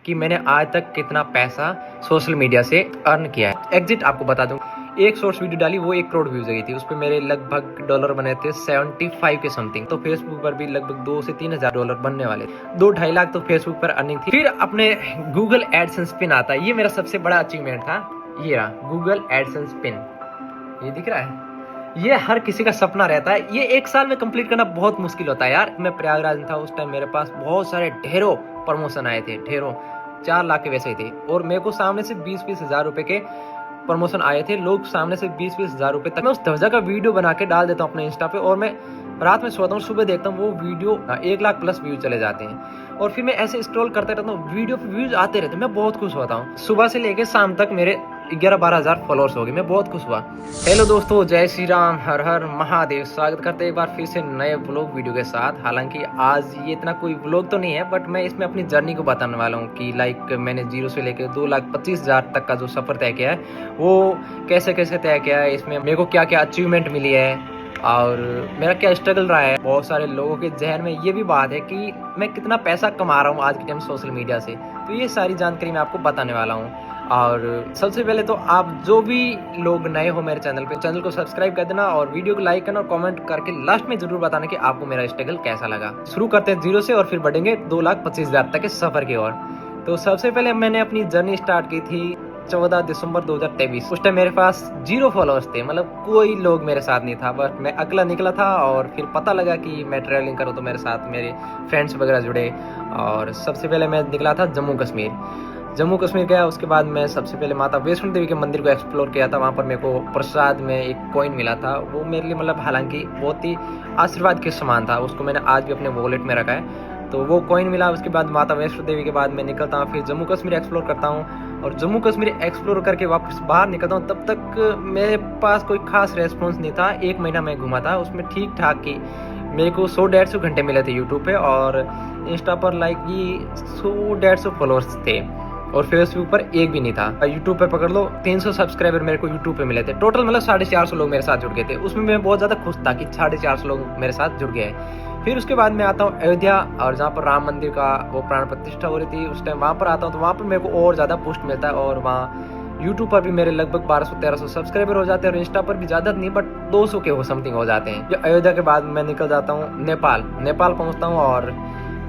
कि मैंने आज तक कितना पैसा सोशल मीडिया से अर्न किया है। एग्जिट आपको बता दूं, एक शॉर्ट्स वीडियो डाली, वो 1 करोड़ व्यूज गई थी। उस पर मेरे लगभग डॉलर बने थे 75 के समथिंग। तो फेसबुक पर भी लगभग 2 से 3 हजार डॉलर बनने वाले, 2-2.5 लाख तो फेसबुक पर अर्निंग थी। फिर अपने गूगल एडसेंस पिन आता है, ये मेरा सबसे बड़ा अचीवमेंट था। ये रहा गूगल एडसेंस पिन, ये दिख रहा है। ये हर किसी का सपना रहता है, ये 1 साल में कंप्लीट करना बहुत मुश्किल होता है यार। मैं प्रयागराज में था उस टाइम, मेरे पास बहुत सारे ढेरों प्रमोशन आए थे, ढेरों 4 लाख के वैसे ही थे। और मेरे को सामने से 20-20 हजार रुपए के प्रमोशन आए थे, लोग सामने से 20-20 हजार रुपए तक। मैं उस धवजा का वीडियो बना के डाल देता हूँ अपने इंस्टा पे, और मैं रात में सोता हूँ, सुबह देखता हूँ वो वीडियो 1 लाख प्लस व्यूज चले जाते हैं। और फिर मैं ऐसे स्क्रॉल करते रहता हूँ, वीडियो पे व्यूज आते रहते हैं, मैं बहुत खुश होता हूँ। सुबह से लेके शाम तक मेरे 11-12 हजार फॉलोअर्स हो गए, मैं बहुत खुश हुआ। हेलो दोस्तों, जय श्री राम, हर हर महादेव। स्वागत करते हैं एक बार फिर से नए व्लॉग वीडियो के साथ। हालांकि आज ये इतना कोई व्लॉग तो नहीं है, बट मैं इसमें अपनी जर्नी को बताने वाला हूँ कि लाइक मैंने 0 से लेकर 2,25,000 तक का जो सफर तय किया है वो कैसे कैसे तय किया है, इसमें मेरे को क्या क्या अचीवमेंट मिली है और मेरा क्या स्ट्रगल रहा है। बहुत सारे लोगों के जहन में ये भी बात है कि मैं कितना पैसा कमा रहा हूँ आज के टाइम सोशल मीडिया से, तो ये सारी जानकारी मैं आपको बताने वाला हूँ। और सबसे पहले तो आप जो भी लोग नए हो मेरे चैनल पे, चैनल को सब्सक्राइब कर देना और वीडियो को लाइक करना और कमेंट करके लास्ट में जरूर बताना कि आपको मेरा स्ट्रगल कैसा लगा। शुरू करते हैं 0 से और फिर बढ़ेंगे 2,25,000 तक के सफर की ओर। तो सबसे पहले मैंने अपनी जर्नी स्टार्ट की थी 14 दिसंबर 2023। उस टाइम मेरे पास 0 फॉलोअर्स थे, मतलब कोई लोग मेरे साथ नहीं था, बट मैं अकेला निकला था। और फिर पता लगा कि मैं ट्रैवलिंग करूँ तो मेरे साथ मेरे फ्रेंड्स वगैरह जुड़े। और सबसे पहले मैं निकला था जम्मू कश्मीर गया। उसके बाद मैं सबसे पहले माता वैष्णो देवी के मंदिर को एक्सप्लोर किया था। वहाँ पर मेरे को प्रसाद में एक कॉइन मिला था, वो मेरे लिए मतलब हालांकि बहुत ही आशीर्वाद के समान था, उसको मैंने आज भी अपने वॉलेट में रखा है। तो वो कॉइन मिला। उसके बाद माता वैष्णो देवी के बाद मैं निकलता हूँ, फिर जम्मू कश्मीर एक्सप्लोर करता हूँ। और जम्मू कश्मीर एक्सप्लोर करके वापस बाहर निकलता हूँ, तब तक मेरे पास कोई खास रेस्पॉन्स नहीं था। 1 महीना मैं घूमा था, उसमें ठीक ठाक की मेरे को 100-150 घंटे मिले थे यूट्यूब पे। और इंस्टा पर लाइक ये 100-150 फॉलोअर्स थे और फेसबुक पर एक भी नहीं था। यूट्यूब पे पकड़ लो 300 सब्सक्राइबर मेरे को यूट्यूब पे मिले थे। टोटल मतलब 450 लोग मेरे साथ जुड़ गए थे। उसमें मैं बहुत ज़्यादा खुश था कि 450 लोग मेरे साथ जुड़ गए। फिर उसके बाद मैं आता हूँ अयोध्या, और जहाँ पर राम मंदिर का वो प्राण प्रतिष्ठा हो रही थी उस टाइम वहाँ पर आता हूँ, तो वहाँ पर मेरे को और ज़्यादा बूस्ट मिलता है। और वहाँ यूट्यूब पर भी मेरे लगभग 1200-1300 सब्सक्राइबर हो जाते हैं, और इंस्टा पर भी ज़्यादा नहीं बट 200 के हो समथिंग हो जाते हैं। अयोध्या के बाद मैं निकल जाता हूँ नेपाल पहुँचता हूँ, और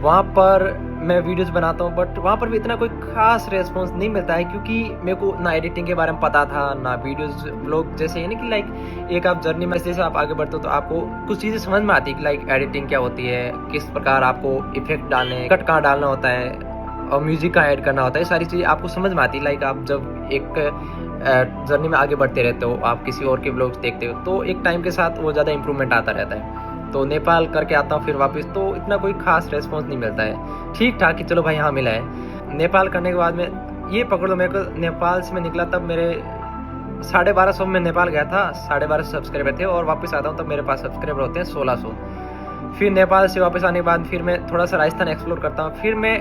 वहाँ पर मैं वीडियोस बनाता हूँ। बट वहाँ पर भी इतना कोई खास रेस्पॉन्स नहीं मिलता है, क्योंकि मेरे को ना एडिटिंग के बारे में पता था, ना वीडियोस ब्लॉग जैसे है ना कि लाइक एक आप जर्नी में जैसे आप आगे बढ़ते हो तो आपको कुछ चीज़ें समझ में आती है कि लाइक एडिटिंग क्या होती है, किस प्रकार आपको इफेक्ट डालने, कट कहाँ डालना होता है और म्यूजिक कहाँ ऐड करना होता है, सारी चीज़ें आपको समझ में आती है। लाइक आप जब एक जर्नी में आगे बढ़ते रहते हो, आप किसी और के ब्लॉग्स देखते हो, तो एक टाइम के साथ वो ज़्यादा इंप्रूवमेंट आता रहता है। तो नेपाल करके आता हूँ फिर वापस, तो इतना कोई खास रेस्पॉन्स नहीं मिलता है, ठीक ठाक कि चलो भाई हाँ मिला है। नेपाल करने के बाद में ये पकड़ लो, मेरे को नेपाल से मैं निकला तब मेरे 1250 में नेपाल गया था, 1250 सब्सक्राइबर थे। और वापस आता हूँ तब मेरे पास सब्सक्राइबर होते हैं 1600। फिर नेपाल से वापस आने के बाद फिर मैं थोड़ा सा राजस्थान एक्सप्लोर करता हूँ। फिर मैं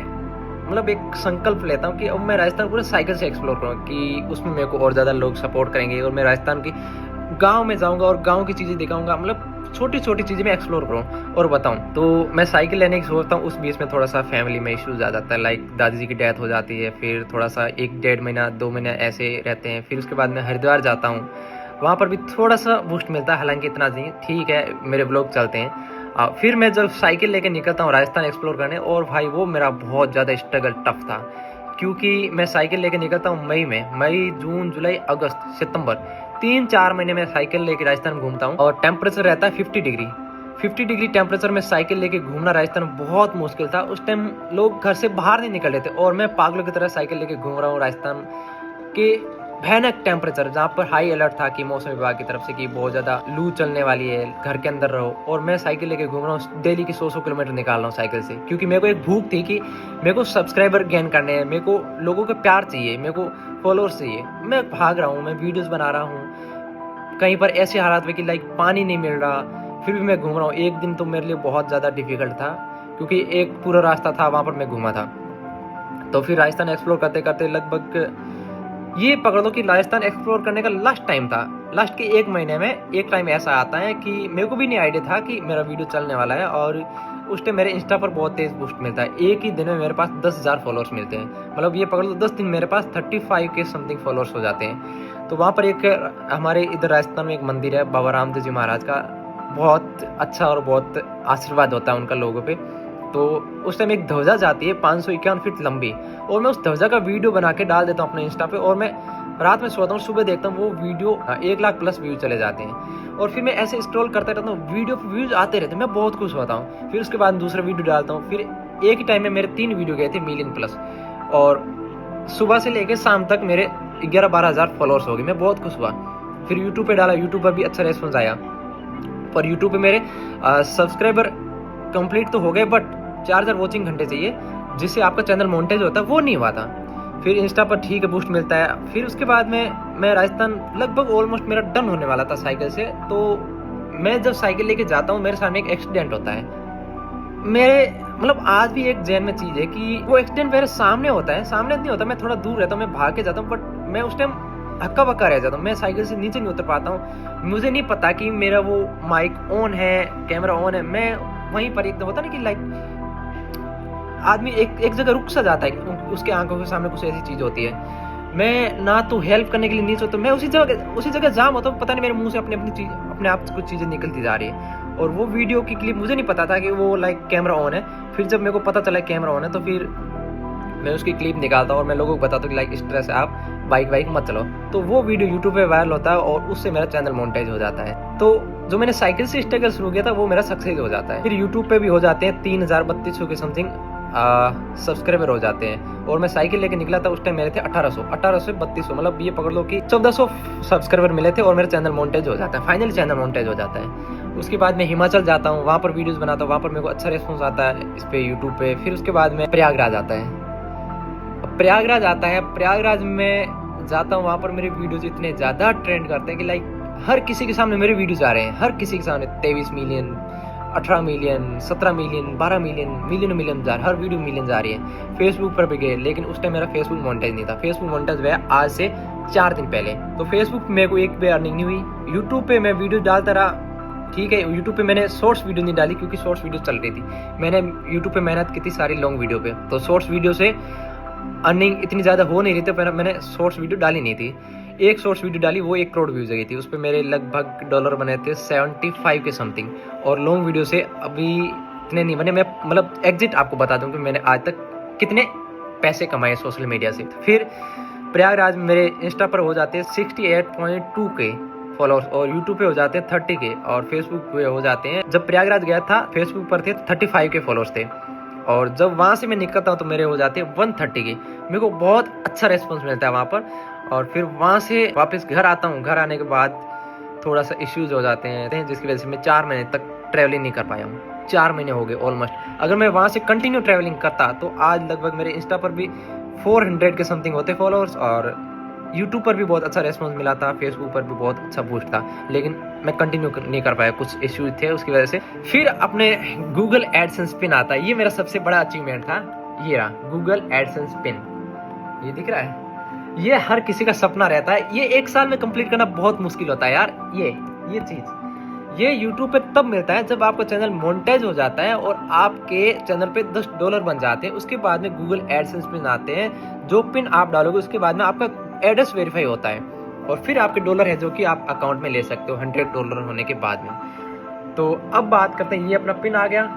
मतलब एक संकल्प लेता हूँ कि अब मैं राजस्थान पूरे साइकिल से एक्सप्लोर करूँ, कि उसमें मेरे को और ज़्यादा लोग सपोर्ट करेंगे और मैं राजस्थान की गांव में जाऊंगा और गांव की चीज़ें दिखाऊंगा, मतलब छोटी छोटी चीज़ें मैं एक्सप्लोर करूँ और बताऊँ। तो मैं साइकिल लेने की सोचता हूँ, उस बीच में थोड़ा सा फैमिली में इश्यूज आ जाता है, लाइक दादी जी की डेथ हो जाती है। फिर थोड़ा सा 1-1.5 महीना 2 महीने ऐसे रहते हैं। फिर उसके बाद मैं हरिद्वार जाता हूँ, वहाँ पर भी थोड़ा सा बूस्ट मिलता है, हालांकि इतना नहीं, ठीक है मेरे ब्लॉग चलते हैं। फिर मैं जब साइकिल लेके निकलता हूँ राजस्थान एक्सप्लोर करने, और भाई वो मेरा बहुत ज़्यादा स्ट्रगल टफ था, क्योंकि मैं साइकिल लेके निकलता हूँ मई, जून, जुलाई, अगस्त, सितंबर, 3-4 महीने में साइकिल लेके राजस्थान घूमता हूँ। और टेम्परेचर रहता है 50 डिग्री टेम्परेचर में साइकिल लेके घूमना राजस्थान बहुत मुश्किल था। उस टाइम लोग घर से बाहर नहीं निकल रहे थे, और मैं पागलों की तरह साइकिल लेके घूम रहा हूँ राजस्थान के भयानक टेम्परेचर, जहाँ पर हाई अलर्ट था कि मौसम विभाग की तरफ से कि बहुत ज़्यादा लू चलने वाली है, घर के अंदर रहो। और मैं साइकिल लेके घूम रहा हूँ, डेली की 100 किलोमीटर निकाल रहा हूँ साइकिल से, क्योंकि मेरे को एक भूख थी कि मेरे को सब्सक्राइबर गेन करने हैं, मेरे को लोगों का प्यार चाहिए, मेरे को फॉलोअर्स चाहिए। मैं भाग रहा हूँ, मैं वीडियोज़ बना रहा हूँ, कहीं पर ऐसे हालात में कि लाइक पानी नहीं मिल रहा, फिर भी मैं घूम रहा हूँ। एक दिन तो मेरे लिए बहुत ज़्यादा डिफिकल्ट था, क्योंकि एक पूरा रास्ता था वहाँ पर मैं घूमा था। तो फिर राजस्थान एक्सप्लोर करते करते लगभग ये पकड़ लो कि राजस्थान एक्सप्लोर करने का लास्ट टाइम था। लास्ट के 1 महीने में एक टाइम ऐसा आता है कि मेरे को भी नहीं आइडिया था कि मेरा वीडियो चलने वाला है, और उस टाइम मेरे इंस्टा पर बहुत तेज बूस्ट मिलता है। एक ही दिन में मेरे पास 10,000 फॉलोअर्स मिलते हैं, मतलब ये पकड़ लो 10 दिन मेरे पास 35 के समथिंग फॉलोअर्स हो जाते हैं। तो वहाँ पर एक हमारे इधर राजस्थान में एक मंदिर है बाबा रामदेव जी महाराज का, बहुत अच्छा और बहुत आशीर्वाद होता है उनका लोगों पे। तो उस टाइम एक ध्वजा जाती है 551 फीट लंबी, और मैं उस ध्वजा का वीडियो बना के डाल देता हूँ अपने इंस्टा पे, और मैं रात में सोता हूँ, सुबह देखता हूँ वो वीडियो 1 लाख प्लस व्यू चले जाते हैं। और फिर मैं ऐसे स्क्रॉल करता रहता हूँ, वीडियो पे व्यूज आते रहते हैं, मैं बहुत खुश होता हूँ। फिर उसके बाद दूसरा वीडियो डालता हूँ, फिर एक ही टाइम में मेरे 3 वीडियो गए थे मिलियन प्लस, और सुबह से लेकर शाम तक मेरे 11-12 हज़ार फॉलोअर्स हो गए। मैं बहुत खुश हुआ। फिर यूट्यूब पे डाला, यूट्यूब पर भी अच्छा रेस्पॉन्स आया, पर यूट्यूब पे मेरे सब्सक्राइबर कंप्लीट तो हो गए, बट 4000 वॉचिंग घंटे चाहिए जिससे आपका चैनल मोनेटाइज होता है, वो नहीं हुआ था। फिर इंस्टा पर ठीक है बूस्ट मिलता है। फिर उसके बाद में मैं राजस्थान लगभग ऑलमोस्ट मेरा डन होने वाला था साइकिल से। तो मैं जब साइकिल लेके जाता हूँ, मेरे सामने एक एक्सीडेंट होता है। मेरे मतलब आज भी एक जहन में चीज़ है कि वो एक्सीडेंट मेरे सामने होता है, सामने नहीं होता, मैं थोड़ा दूर रहता हूँ, मैं भाग के जाता हूँ, बट मैं उस टाइम हक्का बक्का रह जाता हूँ, मैं साइकिल से नीचे नहीं उतर पाता हूँ। मुझे नहीं पता कि मेरा वो माइक ऑन है, कैमरा ऑन है, मैं वहीं पर एकदम होता ना कि लाइक आदमी एक जगह रुक सा जाता है, उसके आंखों के सामने कुछ ऐसी चीज होती है। मैं ना तो हेल्प करने के लिए नीचे होता, मैं उसी जगह जाम होता हूँ, पता नहीं मेरे मुंह से अपने आप कुछ चीजें निकलती जा रही है। और वो वीडियो की क्लिप मुझे नहीं पता था कि वो लाइक कैमरा ऑन है। फिर जब मेरे को पता चला कैमरा ऑन है, तो फिर मैं उसकी क्लिप निकालता हूँ और मैं लोगों को बताता हूँ कि लाइक इस तरह से आप बाइक मत चलाओ। तो वो वीडियो यूट्यूब पे वायरल होता है और उससे मेरा चैनल मोनेटाइज हो जाता है। तो जो मैंने साइकिल से स्ट्रगल शुरू किया था वो मेरा सक्सेस हो जाता है। फिर यूट्यूब पे भी हो जाते हैं 3032 के समथिंग सब्सक्राइबर हो जाते हैं। और मैं साइकिल लेके निकला था, उस टाइम मेरे थे 1800 से 3200, मतलब ये पकड़ लो कि 1400 सब्सक्राइबर मिले थे और मेरा चैनल मोनेटाइज हो जाता है, फाइनली चैनल मोनेटाइज हो जाता है। उसके बाद मैं हिमाचल जाता हूँ, वहाँ पर वीडियोस बनाता हूँ, वहाँ पर मेरे को अच्छा रिस्पॉन्स आता है इस पे यूट्यूब पे। फिर उसके बाद में प्रयागराज आता है, प्रयागराज में जाता हूँ, वहाँ पर मेरे वीडियोज इतने ज़्यादा ट्रेंड करते हैं कि लाइक हर किसी के सामने मेरे वीडियोज आ रहे हैं, हर किसी के सामने 23 मिलियन, 18 मिलियन, 17 मिलियन, 12 मिलियन जार, हर वीडियो मिलियन जा रही है। फेसबुक पर भी गए, लेकिन उस टाइम मेरा फेसबुक मोनेटाइज नहीं था। फेसबुक मोनेटाइज हुआ आज से 4 दिन पहले। तो फेसबुक मेरे को एक भी अर्निंग नहीं हुई। यूट्यूब पे मैं वीडियो डालता रहा, ठीक है। यूट्यूब पे मैंने शॉर्ट्स वीडियो नहीं डाली क्योंकि शॉर्ट्स वीडियो चल रही थी। मैंने यूट्यूब पे मेहनत की थी सारी लॉन्ग वीडियो पे, तो शॉर्ट्स वीडियो से अर्निंग इतनी ज़्यादा हो नहीं रही थी, पर मैंने शॉर्ट्स वीडियो डाली नहीं थी। एक शॉर्ट्स वीडियो डाली, वो 1 करोड़ व्यूज गई थी। उस पर मेरे लगभग डॉलर बने थे 75 के समथिंग। और लॉन्ग वीडियो से अभी इतने नहीं बने। मैं मतलब एग्जिट आपको बता दूं कि मैंने आज तक कितने पैसे कमाए सोशल मीडिया से। फिर प्रयागराज में मेरे इंस्टा पर हो जाते हैं 68.2 के फॉलोअर्स, और यूट्यूब पे हो जाते हैं 30 के, और फेसबुक पे हो जाते हैं, जब प्रयागराज गया था फेसबुक पर थे 35 के फॉलोअर्स थे, और जब वहाँ से मैं निकलता हूँ तो मेरे हो जाते हैं 130 के। मेरे को बहुत अच्छा रेस्पॉन्स मिलता है वहाँ पर। और फिर वहाँ से वापस घर आता हूँ। घर आने के बाद थोड़ा सा इश्यूज हो जाते हैं, जिसकी वजह से मैं 4 महीने तक ट्रैवलिंग नहीं कर पाया हूँ। 4 महीने हो गए ऑलमोस्ट। अगर मैं वहाँ से कंटिन्यू ट्रैवलिंग करता तो आज लगभग मेरे इंस्टा पर भी 400 के समथिंग होते फॉलोअर्स, और यूट्यूब पर भी बहुत अच्छा रेस्पॉन्स मिला था, फेसबुक पर भी बहुत अच्छा बूस्ट था, लेकिन मैं कंटिन्यू नहीं कर पाया, कुछ इश्यूज थे उसकी वजह से। फिर अपने गूगल एडसेंस पिन आता है, ये मेरा सबसे बड़ा अचीवमेंट था। ये रहा गूगल एडसेंस पिन, ये दिख रहा है। ये हर किसी का सपना रहता है, ये 1 साल में कंप्लीट करना बहुत मुश्किल होता है यार। ये चीज ये यूट्यूब पे तब मिलता है जब आपका चैनल मोनेटाइज हो जाता है और आपके चैनल पे $10 बन जाते हैं। उसके बाद में गूगल एडसेंस पिन आते हैं, जो पिन आप डालोगे उसके बाद में आपका एड्रेस वेरीफाई होता है, और फिर आपके डॉलर है जो कि आप अकाउंट में ले सकते हो $100 होने के बाद में। तो अब बात करते हैं, ये अपना पिन आ गया।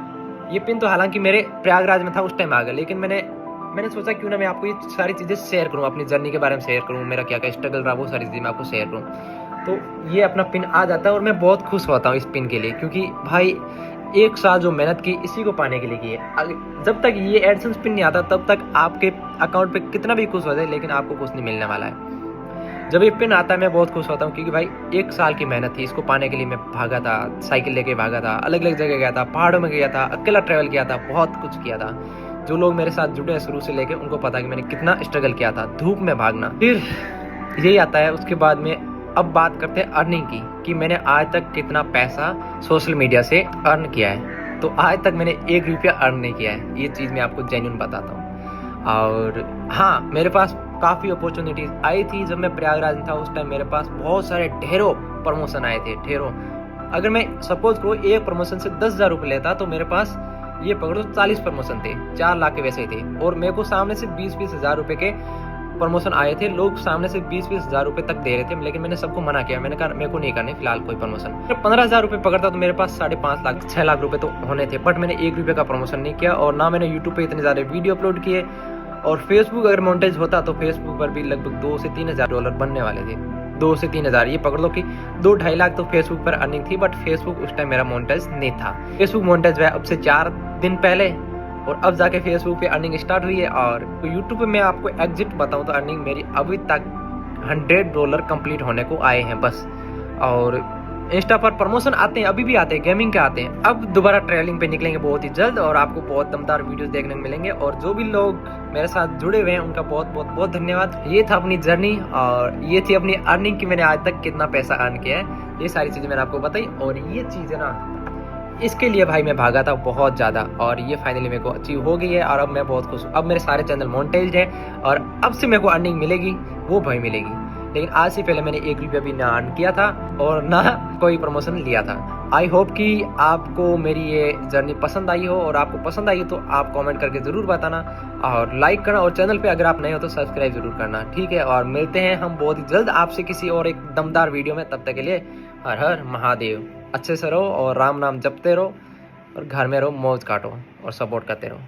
ये पिन तो हालांकि मेरे प्रयागराज में था उस टाइम आ गया, लेकिन मैंने सोचा क्यों ना मैं आपको ये सारी चीज़ें शेयर करूँ, अपनी जर्नी के बारे में शेयर करूँ, मेरा क्या क्या स्ट्रगल रहा, वो सारी चीज़ें मैं आपको शेयर करूँ। तो ये अपना पिन आ जाता है और मैं बहुत खुश होता हूँ इस पिन के लिए, क्योंकि भाई 1 साल जो मेहनत की इसी को पाने के लिए की है। जब तक ये एडसेंस पिन नहीं आता तब तक आपके अकाउंट पे कितना भी खुश हो जाए, लेकिन आपको कुछ नहीं मिलने वाला है। जब ये पिन आता है मैं बहुत खुश होता हूँ, क्योंकि भाई 1 साल की मेहनत थी, इसको पाने के लिए मैं भागा था, साइकिल लेके भागा था, अलग अलग जगह गया था, पहाड़ों में गया था, अकेला ट्रैवल किया था, बहुत कुछ किया था। जो लोग मेरे साथ जुड़े हैं शुरू से लेके उनको पता है कि मैंने कितना स्ट्रगल किया था, धूप में भागना। फिर यही आता है। उसके बाद में अब बात करते हैं अर्निंग की, कि मैंने आज तक कितना पैसा सोशल मीडिया से अर्न किया है। तो आज तक मैंने 1 रुपया अर्न नहीं किया है, ये चीज़ मैं आपको जेन्युइन बताता हूँ। और हाँ, मेरे पास काफ़ी अपॉर्चुनिटीज़ आई थी जब मैं प्रयागराज में था। उस टाइम मेरे पास बहुत सारे ढेरों प्रमोशन आए थे, ढेरों। अगर मैं सपोज करो एक प्रमोशन से 10,000 रुपये लेता तो मेरे पास ये पकड़ो 40 प्रमोशन थे, 4 लाख के वैसे ही थे। और मेरे को सामने से 20-20 हज़ार रुपए के प्रमोशन आए थे, लोग सामने से 20-20 हज़ार रुपए तक दे रहे थे, लेकिन मैंने सबको मना किया। मैंने कहा मेरे को नहीं करने फिलहाल कोई प्रमोशन। 15,000 रुपए पकड़ता तो मेरे पास 5.5 लाख 6 लाख रुपए तो होने थे, बट मैंने 1 रुपये का प्रमोशन नहीं किया। और ना मैंने यूट्यूब पे इतने ज़्यादा वीडियो अपलोड किए। और फेसबुक अगर मोनेटाइज होता तो फेसबुक पर भी लगभग 2 से 3 हज़ार डॉलर बनने वाले थे। 2 से 3 हज़ार, ये पकड़ लो कि 2-2.5 लाख तो फेसबुक पर अर्निंग थी, बट फेसबुक उस टाइम मेरा मोनेटाइज नहीं था। फेसबुक मोनेटाइज हुआ अब से 4 दिन पहले, और अब जाके फेसबुक पे अर्निंग स्टार्ट हुई है। और तो यूट्यूब पे मैं आपको एग्जिट बताऊं तो अर्निंग मेरी अभी तक $100 कंप्लीट होने को आए हैं बस। और इंस्टा पर प्रमोशन आते हैं, अभी भी आते हैं, गेमिंग के आते हैं। अब दोबारा ट्रेलिंग पे निकलेंगे बहुत ही जल्द, और आपको बहुत दमदार वीडियोस देखने को मिलेंगे। और जो भी लोग मेरे साथ जुड़े हुए हैं उनका बहुत बहुत बहुत धन्यवाद। ये था अपनी जर्नी, और ये थी अपनी अर्निंग की मैंने आज तक कितना पैसा अर्न किया है, ये सारी चीज़ें मैंने आपको बताई। और ये चीज़ें ना, इसके लिए भाई मैं भागा था बहुत ज़्यादा, और ये फाइनली मेरे को अचीव हो गई है। और अब मैं बहुत खुश हूँ। अब मेरे सारे चैनल मोनेटाइज्ड हैं, और अब से मेरे को अर्निंग मिलेगी, वो भाई मिलेगी। लेकिन आज से पहले मैंने 1 रुपया भी ना अर्न किया था और ना कोई प्रमोशन लिया था। आई होप कि आपको मेरी ये जर्नी पसंद आई हो, और आपको पसंद आई हो तो आप कमेंट करके ज़रूर बताना, और लाइक करना, और चैनल पे अगर आप नए हो तो सब्सक्राइब ज़रूर करना, ठीक है। और मिलते हैं हम बहुत ही जल्द आपसे किसी और एक दमदार वीडियो में। तब तक के लिए हर हर महादेव। अच्छे से रहो और राम नाम जपते रहो, और घर में रहो, मौज काटो और सपोर्ट करते रहो।